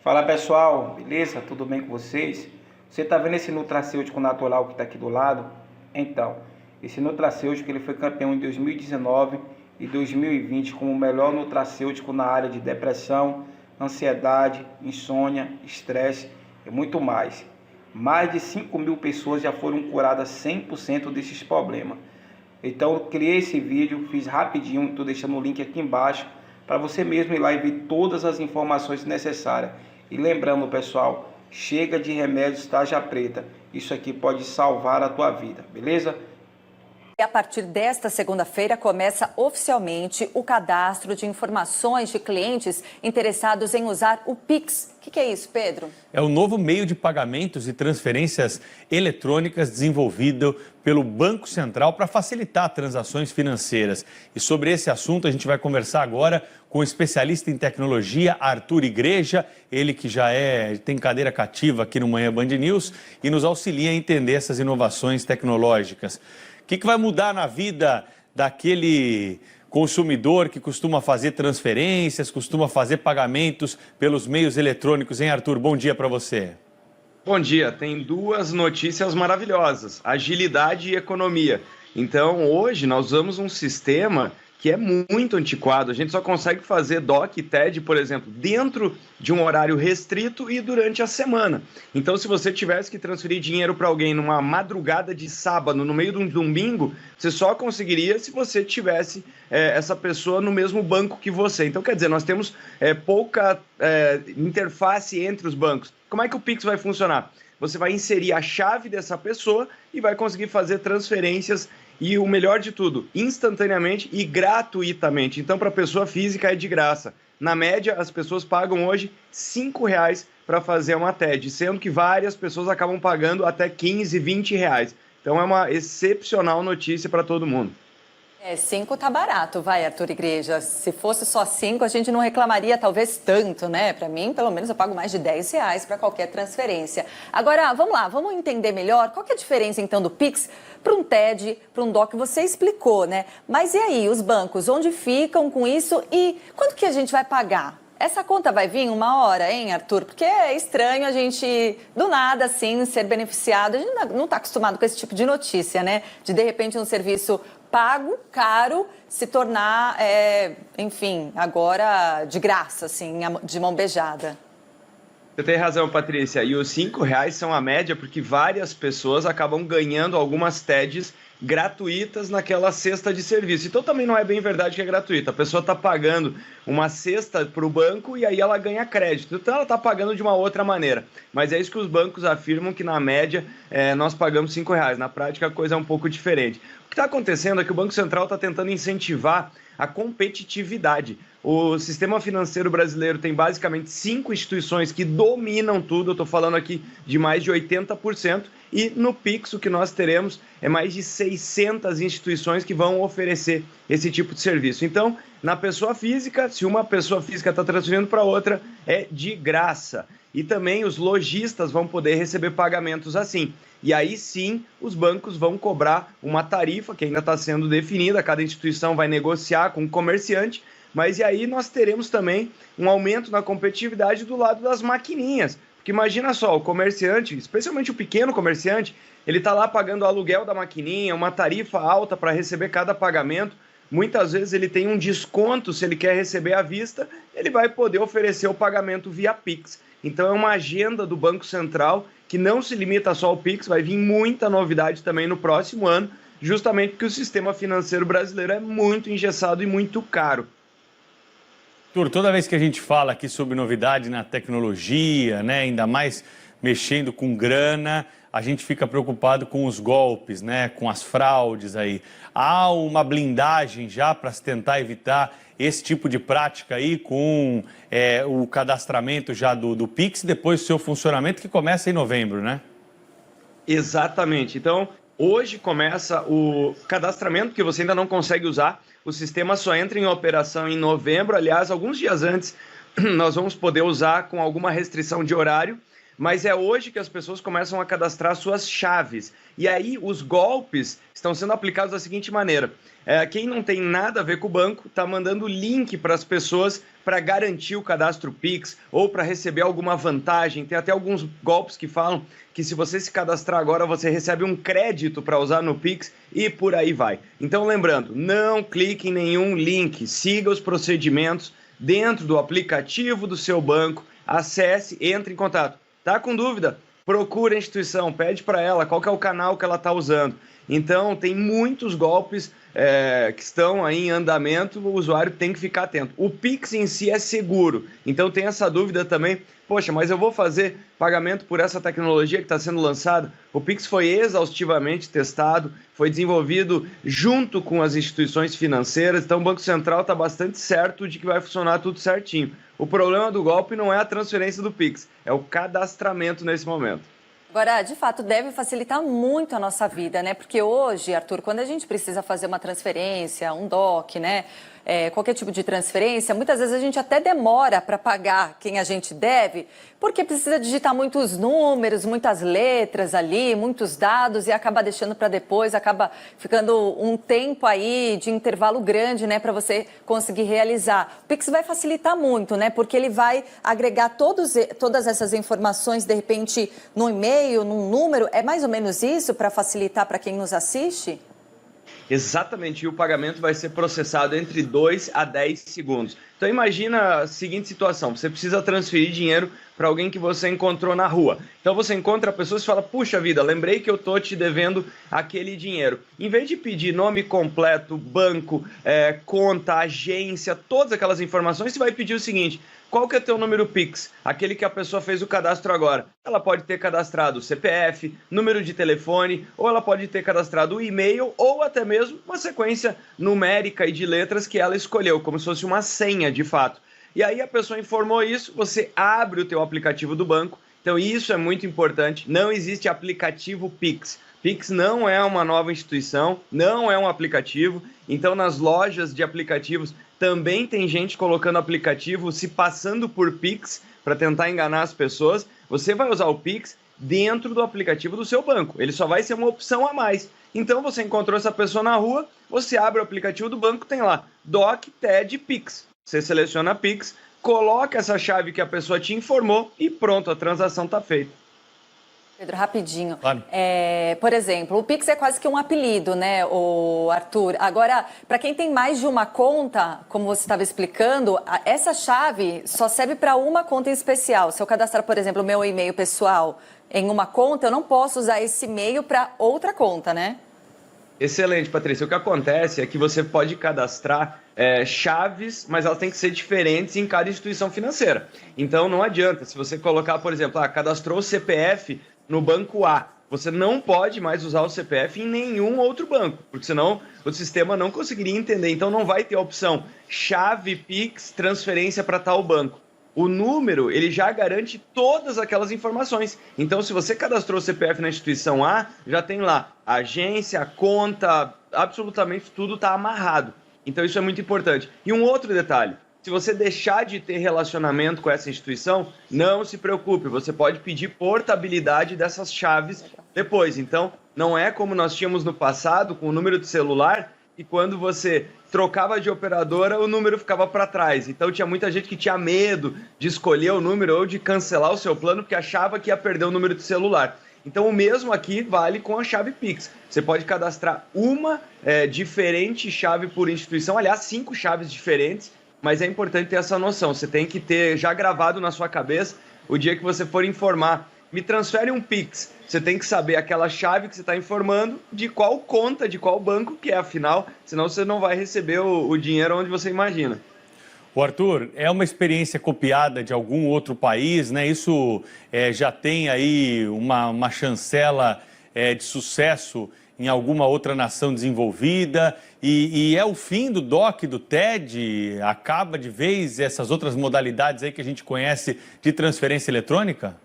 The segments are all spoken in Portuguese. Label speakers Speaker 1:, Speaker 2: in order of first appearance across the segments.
Speaker 1: Fala pessoal, beleza? Tudo bem com vocês? Você tá vendo esse nutracêutico natural que está aqui do lado? Então, esse nutracêutico ele foi campeão em 2019 e 2020 como o melhor nutracêutico na área de depressão, ansiedade, insônia, estresse e muito mais. Mais de 5.000 pessoas já foram curadas 100% desses problemas. Então eu criei esse vídeo, fiz rapidinho, estou deixando o link aqui embaixo para você mesmo ir lá e ver todas as informações necessárias. E lembrando, pessoal, chega de remédios tarja preta. Isso aqui pode salvar a tua vida, beleza?
Speaker 2: E a partir desta segunda-feira começa oficialmente o cadastro de informações de clientes interessados em usar o Pix. O que é isso, Pedro?
Speaker 3: É o novo meio de pagamentos e transferências eletrônicas desenvolvido pelo Banco Central para facilitar transações financeiras. E sobre esse assunto a gente vai conversar agora com o especialista em tecnologia, Arthur Igreja, ele que já tem cadeira cativa aqui no Manhã Band News e nos auxilia a entender essas inovações tecnológicas. O que vai mudar na vida daquele consumidor que costuma fazer transferências, costuma fazer pagamentos pelos meios eletrônicos, hein, Arthur? Bom dia para você.
Speaker 4: Bom dia. Tem duas notícias maravilhosas: agilidade e economia. Então, hoje nós usamos um sistema que é muito antiquado. A gente só consegue fazer DOC e TED, por exemplo, dentro de um horário restrito e durante a semana. Então, se você tivesse que transferir dinheiro para alguém numa madrugada de sábado, no meio de um domingo, você só conseguiria se você tivesse essa pessoa no mesmo banco que você. Então, quer dizer, nós temos pouca interface entre os bancos. Como é que o Pix vai funcionar? Você vai inserir a chave dessa pessoa e vai conseguir fazer transferências e, o melhor de tudo, instantaneamente e gratuitamente. Então, para a pessoa física é de graça. Na média, as pessoas pagam hoje R$5 para fazer uma TED, sendo que várias pessoas acabam pagando até R$15, R$20. Então, é uma excepcional notícia para todo mundo.
Speaker 2: 5 tá barato, vai, Arthur Igreja. Se fosse só 5, a gente não reclamaria talvez tanto, né? Para mim, pelo menos, eu pago mais de R$10 para qualquer transferência. Agora, vamos lá, vamos entender melhor qual que é a diferença, então, do Pix para um TED, para um DOC, você explicou, né? Mas e aí, os bancos, onde ficam com isso e quanto que a gente vai pagar? Essa conta vai vir uma hora, hein, Arthur? Porque é estranho a gente, do nada, assim, ser beneficiado. A gente não está acostumado com esse tipo de notícia, né? De repente, um serviço pago, caro, se tornar, enfim, agora de graça, assim, de mão beijada.
Speaker 4: Você tem razão, Patrícia. E os R$5 são a média porque várias pessoas acabam ganhando algumas TEDs gratuitas naquela cesta de serviço. Então também não é bem verdade que é gratuita. A pessoa está pagando uma cesta para o banco e aí ela ganha crédito. Então ela está pagando de uma outra maneira. Mas é isso que os bancos afirmam, que na média nós pagamos R$5. Na prática a coisa é um pouco diferente. O que está acontecendo é que o Banco Central está tentando incentivar a competitividade. O sistema financeiro brasileiro tem basicamente 5 instituições que dominam tudo, eu estou falando aqui de mais de 80%, e no Pix o que nós teremos é mais de 600 instituições que vão oferecer esse tipo de serviço. Então, na pessoa física, se uma pessoa física está transferindo para outra, é de graça. E também os lojistas vão poder receber pagamentos assim. E aí sim, os bancos vão cobrar uma tarifa que ainda está sendo definida, cada instituição vai negociar com o comerciante, mas e aí nós teremos também um aumento na competitividade do lado das maquininhas. Porque imagina só, o comerciante, especialmente o pequeno comerciante, ele está lá pagando o aluguel da maquininha, uma tarifa alta para receber cada pagamento. Muitas vezes ele tem um desconto, se ele quer receber à vista, ele vai poder oferecer o pagamento via Pix. Então é uma agenda do Banco Central que não se limita só ao Pix, vai vir muita novidade também no próximo ano, justamente porque o sistema financeiro brasileiro é muito engessado e muito caro.
Speaker 3: Arthur, toda vez que a gente fala aqui sobre novidade na tecnologia, né, ainda mais mexendo com grana, a gente fica preocupado com os golpes, né, com as fraudes aí. Há uma blindagem já para se tentar evitar esse tipo de prática aí com o cadastramento já do Pix, depois do seu funcionamento, que começa em novembro, né?
Speaker 4: Exatamente. Então, hoje começa o cadastramento, que você ainda não consegue usar. O sistema só entra em operação em novembro. Aliás, alguns dias antes, nós vamos poder usar com alguma restrição de horário. mas é hoje que as pessoas começam a cadastrar suas chaves. E aí os golpes estão sendo aplicados da seguinte maneira. Quem não tem nada a ver com o banco está mandando link para as pessoas para garantir o cadastro Pix ou para receber alguma vantagem. Tem até alguns golpes que falam que se você se cadastrar agora, você recebe um crédito para usar no Pix e por aí vai. Então, lembrando, não clique em nenhum link, siga os procedimentos dentro do aplicativo do seu banco, acesse, entre em contato. Tá com dúvida? Procura a instituição, pede para ela qual que é o canal que ela está usando. Então, tem muitos golpes que estão aí em andamento, o usuário tem que ficar atento. O Pix em si é seguro, então tem essa dúvida também, poxa, mas eu vou fazer pagamento por essa tecnologia que está sendo lançada? O Pix foi exaustivamente testado, foi desenvolvido junto com as instituições financeiras, então o Banco Central está bastante certo de que vai funcionar tudo certinho. O problema do golpe não é a transferência do Pix, é o cadastramento nesse momento.
Speaker 2: Agora, de fato, deve facilitar muito a nossa vida, né? Porque hoje, Arthur, quando a gente precisa fazer uma transferência, um DOC, né? Qualquer tipo de transferência, muitas vezes a gente até demora para pagar quem a gente deve, porque precisa digitar muitos números, muitas letras ali, muitos dados e acaba deixando para depois, acaba ficando um tempo aí de intervalo grande, né, para você conseguir realizar. O Pix vai facilitar muito, né, porque ele vai agregar todas essas informações, de repente, num e-mail, num número. É mais ou menos isso para facilitar para quem nos assiste?
Speaker 4: Exatamente, e o pagamento vai ser processado entre 2 a 10 segundos. Então imagina a seguinte situação, você precisa transferir dinheiro para alguém que você encontrou na rua. Então você encontra a pessoa e fala, puxa vida, lembrei que eu estou te devendo aquele dinheiro. Em vez de pedir nome completo, banco, conta, agência, todas aquelas informações, você vai pedir o seguinte, qual que é o teu número Pix? Aquele que a pessoa fez o cadastro agora. Ela pode ter cadastrado o CPF, número de telefone, ou ela pode ter cadastrado o e-mail, ou até mesmo uma sequência numérica e de letras que ela escolheu, como se fosse uma senha de fato. E aí a pessoa informou isso, você abre o teu aplicativo do banco. Então isso é muito importante, não existe aplicativo Pix. Pix não é uma nova instituição, não é um aplicativo. Então nas lojas de aplicativos também tem gente colocando aplicativo, se passando por Pix para tentar enganar as pessoas. Você vai usar o Pix dentro do aplicativo do seu banco. Ele só vai ser uma opção a mais. Então você encontrou essa pessoa na rua, você abre o aplicativo do banco, tem lá DOC, TED, Pix. Você seleciona Pix, coloca essa chave que a pessoa te informou e pronto, a transação está feita.
Speaker 2: Pedro, rapidinho.
Speaker 3: Claro.
Speaker 2: Por exemplo, o Pix é quase que um apelido, né, o Arthur? Agora, para quem tem mais de uma conta, como você estava explicando, essa chave só serve para uma conta em especial. Se eu cadastrar, por exemplo, o meu e-mail pessoal em uma conta, eu não posso usar esse e-mail para outra conta, né?
Speaker 4: Excelente, Patrícia. O que acontece é que você pode cadastrar chaves, mas elas têm que ser diferentes em cada instituição financeira. Então não adianta, se você colocar, por exemplo, cadastrou o CPF no banco A, você não pode mais usar o CPF em nenhum outro banco, porque senão o sistema não conseguiria entender. Então não vai ter a opção chave Pix, transferência para tal banco. O número, ele já garante todas aquelas informações. Então, se você cadastrou o CPF na instituição A, já tem lá a agência, a conta, absolutamente tudo está amarrado. Então, isso é muito importante. E um outro detalhe, se você deixar de ter relacionamento com essa instituição, não se preocupe, você pode pedir portabilidade dessas chaves depois. Então, não é como nós tínhamos no passado, com o número de celular, e quando você trocava de operadora, o número ficava para trás. Então tinha muita gente que tinha medo de escolher o número ou de cancelar o seu plano porque achava que ia perder o número de celular. Então o mesmo aqui vale com a chave Pix. Você pode cadastrar uma diferente chave por instituição, aliás, 5 chaves diferentes, mas é importante ter essa noção. Você tem que ter já gravado na sua cabeça o dia que você for informar. Me transfere um Pix. Você tem que saber aquela chave que você está informando de qual conta, de qual banco que é, afinal, senão você não vai receber o dinheiro onde você imagina.
Speaker 3: O Arthur, é uma experiência copiada de algum outro país, né? Isso já tem aí uma chancela de sucesso em alguma outra nação desenvolvida e é o fim do DOC, do TED? Acaba de vez essas outras modalidades aí que a gente conhece de transferência eletrônica?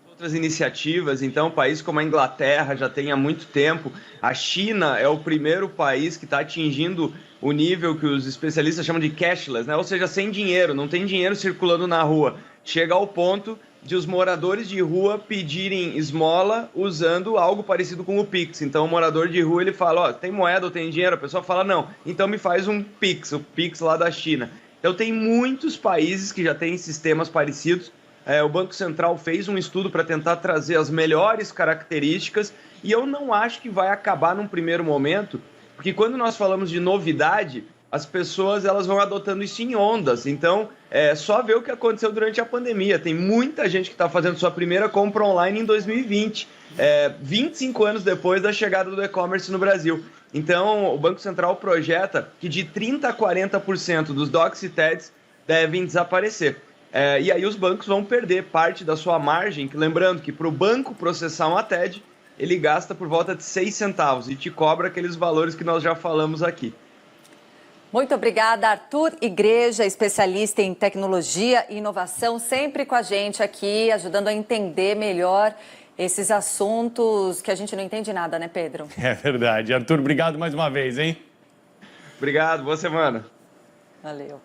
Speaker 4: Outras iniciativas, então, um país como a Inglaterra já tem há muito tempo, a China é o primeiro país que está atingindo o nível que os especialistas chamam de cashless, né? Ou seja, sem dinheiro, não tem dinheiro circulando na rua. chega ao ponto de os moradores de rua pedirem esmola usando algo parecido com o Pix. Então o morador de rua ele fala, ó, tem moeda ou tem dinheiro? A pessoa fala, não, então me faz um Pix, o Pix lá da China. Então tem muitos países que já têm sistemas parecidos. O Banco Central fez um estudo para tentar trazer as melhores características e eu não acho que vai acabar num primeiro momento, porque quando nós falamos de novidade, as pessoas elas vão adotando isso em ondas. Então, só ver o que aconteceu durante a pandemia. Tem muita gente que está fazendo sua primeira compra online em 2020, 25 anos depois da chegada do e-commerce no Brasil. Então, o Banco Central projeta que de 30% a 40% dos DOCs e TEDs devem desaparecer. E aí os bancos vão perder parte da sua margem, que lembrando que para o banco processar uma TED, ele gasta por volta de 6 centavos e te cobra aqueles valores que nós já falamos aqui.
Speaker 2: Muito obrigada, Arthur Igreja, especialista em tecnologia e inovação, sempre com a gente aqui, ajudando a entender melhor esses assuntos que a gente não entende nada, né, Pedro?
Speaker 3: É verdade. Arthur, obrigado mais uma vez, hein?
Speaker 4: Obrigado, boa semana.
Speaker 2: Valeu.